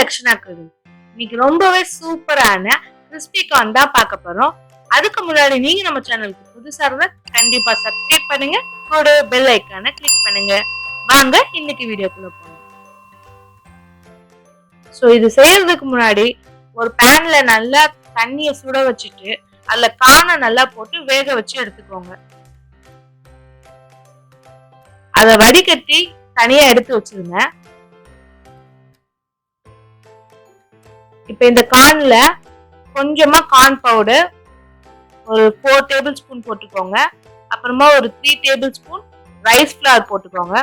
ரக்ஷனா கரு. இன்னைக்கு ரொம்பவே சூப்பரான கிறிஸ்பி கார்ன் தான் பார்க்க போறோம். அதுக்கு முன்னாடி நீங்க நம்ம சேனலுக்கு புதுசா இருந்தா கண்டிப்பா சப்ஸ்கிரைப் பண்ணுங்க, கூட பெல் ஐகானை கிளிக் பண்ணுங்க. வாங்க இன்னைக்கு வீடியோக்குள்ள போலாம். சோ இது செய்யறதுக்கு முன்னாடி ஒரு பேன்ல நல்லா தண்ணியை சுட வச்சுட்டு அதுல கார்னை நல்லா போட்டு வேக வச்சு எடுத்துக்கோங்க. அத வடிகட்டி தனியா எடுத்து வச்சிருங்க. இப்ப இந்த கார்ன்ல கொஞ்சமா கார்ன் பவுடர் ஒரு 4 டேபிள் ஸ்பூன் போட்டுக்கோங்க. அப்புறமா ஒரு 3 டேபிள் ஸ்பூன் ரைஸ் ஃப்ளவர் போட்டுக்கோங்க.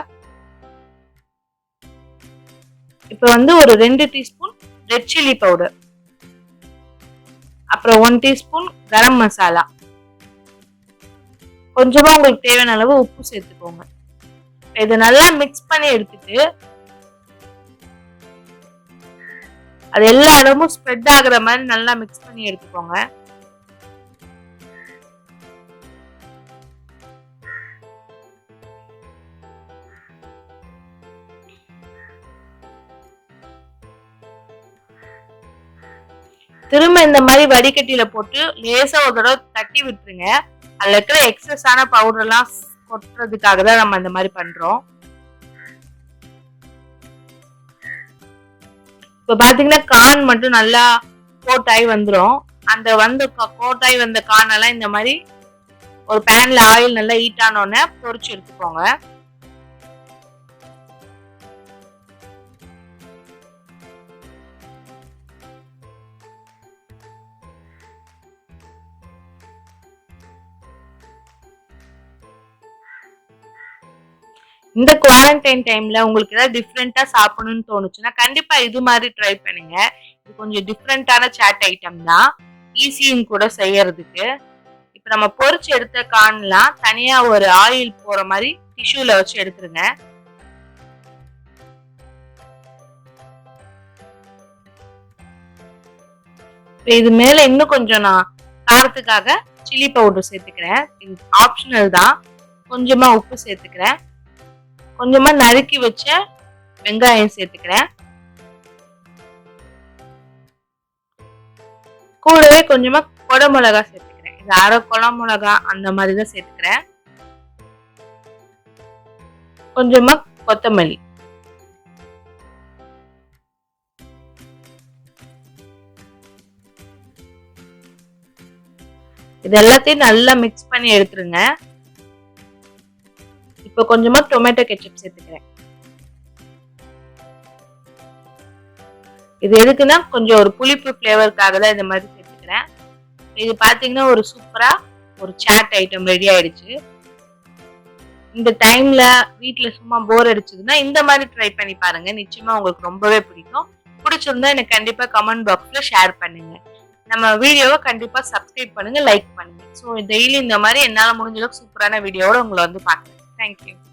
இப்ப ஒரு 2 டீஸ்பூன் ரெட் சில்லி பவுடர், அப்புறம் 1 டீஸ்பூன் கரம் மசாலா, கொஞ்சமா உங்களுக்கு தேவையான அளவு உப்பு சேர்த்துக்கோங்க. இதை நல்லா மிக்ஸ் பண்ணி எடுத்துட்டு அது எல்லா இடமும் ஸ்ப்ரெட் ஆகுற மாதிரி நல்லா மிக்ஸ் பண்ணி எடுத்துக்கோங்க. திரும்ப இந்த மாதிரி வடிகட்டியில போட்டு லேசா ஒரு தடவை தட்டி விட்டுருங்க. அதுல இருக்கிற எக்ஸஸான பவுடர் எல்லாம் கொட்டுறதுக்காக தான் நம்ம இந்த மாதிரி பண்றோம். இப்ப பாத்தீங்கன்னா கார்ன் மட்டும் நல்லா கோட்டாய் வந்துடும். அந்த கோட்டாய் வந்த கார்ன் எல்லாம் இந்த மாதிரி ஒரு பேன்ல ஆயில் நல்லா ஹீட் ஆனோடனே பொரிச்சு எடுத்துக்கோங்க. இந்த குவாரண்டைன் டைம்ல உங்களுக்கு ஏதாவது டிஃப்ரெண்டா சாப்பிடணும்னு தோணுச்சுன்னா கண்டிப்பா இது மாதிரி ட்ரை பண்ணுங்க. இது கொஞ்சம் டிஃப்ரெண்டான சாட் ஐட்டம் தான், ஈஸியும் கூட செய்யறதுக்கு. இப்ப நம்ம பொரிச்சு எடுத்த கார்ன்லாம் தனியா ஒரு ஆயில் போற மாதிரி டிஷ்யூல வச்சு எடுத்துருங்க. இது மேல இன்னும் கொஞ்சம் நான் காரத்துக்காக சில்லி பவுடர் சேர்த்துக்கிறேன். இது ஆப்ஷனல் தான். கொஞ்சமா உப்பு சேர்த்துக்கிறேன். கொஞ்சமா நறுக்கி வச்ச வெங்காயம் சேர்த்துக்கிறேன். கூடவே கொஞ்சமா கொடை மிளகா சேர்த்துக்கிறேன். இது அரை கொடை மிளகா அந்த மாதிரி தான் சேர்த்துக்கிறேன். கொஞ்சமா கொத்தமல்லி. இது எல்லாத்தையும் நல்லா மிக்ஸ் பண்ணி எடுத்துருங்க. இப்ப கொஞ்சமா டொமேட்டோ கெச்சப் சேர்த்துக்கிறேன். இது எதுக்குன்னா கொஞ்சம் ஒரு புளிப்பு ஃபிளேவருக்காக தான் இந்த மாதிரி சேர்த்துக்கிறேன். இது பாத்தீங்கன்னா ஒரு சூப்பரா ஒரு சாட் ஐட்டம் ரெடி ஆயிடுச்சு. இந்த டைம்ல வீட்டுல சும்மா போர் அடிச்சதுன்னா இந்த மாதிரி ட்ரை பண்ணி பாருங்க. நிச்சயமா உங்களுக்கு ரொம்பவே பிடிக்கும். பிடிச்சிருந்தா எனக்கு கண்டிப்பா கமெண்ட் பாக்ஸ்ல ஷேர் பண்ணுங்க. நம்ம வீடியோவை கண்டிப்பா சப்ஸ்கிரைப் பண்ணுங்க, லைக் பண்ணுங்க. ஸோ டெய்லி இந்த மாதிரி என்னால முடிஞ்ச அளவுக்கு சூப்பரான வீடியோவோட உங்களை பார்க்குறேன். Thank you.